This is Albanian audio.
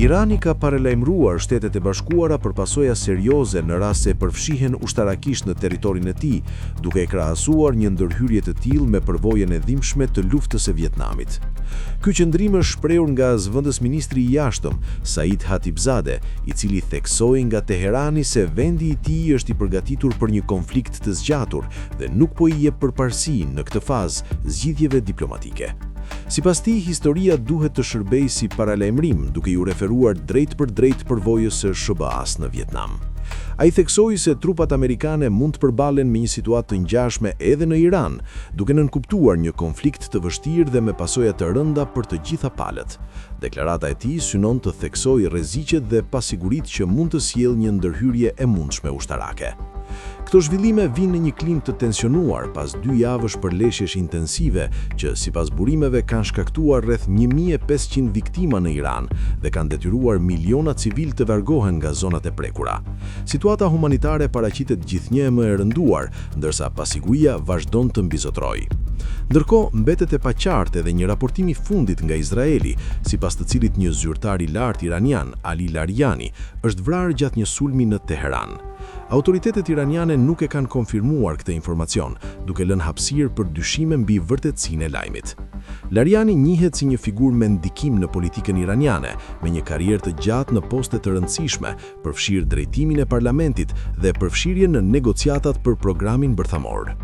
Irani ka paralajmëruar Shtetet e Bashkuara për pasoja serioze në rast se përfshihen ushtarakisht në territorin e tij, duke e krahasuar një ndërhyrje të tillë me përvojën e dhimbshme të luftës së Vietnamit. Ky qëndrim është shprehur nga zëvendës ministri i jashtëm, Said Khatibzadeh, i cili theksoi nga Teherani se vendi i tij është i përgatitur për një konflikt të zgjatur dhe nuk po i jep përparësi në këtë fazë zgjidhjeve diplomatike. Sipas tij, historia duhet të shërbejë si paralajmërim, duke ju referuar drejt për drejt përvojës së SBA-s në Vietnam. Ai theksoi se trupat amerikane mund të përballen me një situatë të ngjashme edhe në Iran, duke nënkuptuar një konflikt të vështirë dhe me pasoja të rënda për të gjitha palët. Deklarata e tij synon të theksojë rreziqet dhe pasiguritë që mund të sjellë një ndërhyrje e mundshme ushtarake. Këto zhvillime vinë në një klim të tensionuar pas 2 javësh përleshjesh intensive që sipas burimeve kanë shkaktuar rreth 1500 viktima në Iran dhe kanë detyruar miliona civil të largohen nga zonat e prekura. Situata humanitare paraqitet gjithnjë më e rënduar, ndërsa pasiguria vazhdon të mbizotrojë. Ndërkohë, mbetet e paqartë edhe një raportim i fundit nga Izraeli, sipas të cilit një zyrtar i lartë iranian, Ali Larijani, është vrarë gjatë një sulmi në Teheran. Autoritetet iraniane nuk e kanë konfirmuar këtë informacion, duke lënë hapësirë për dyshime mbi vërtetësinë e lajmit. Larijani njihet si një figurë me ndikim në politikën iraniane, me një karrierë të gjatë në poste të rëndësishme, përfshirë drejtimin e parlamentit dhe përfshirjen në negociatat për programin bërthamor.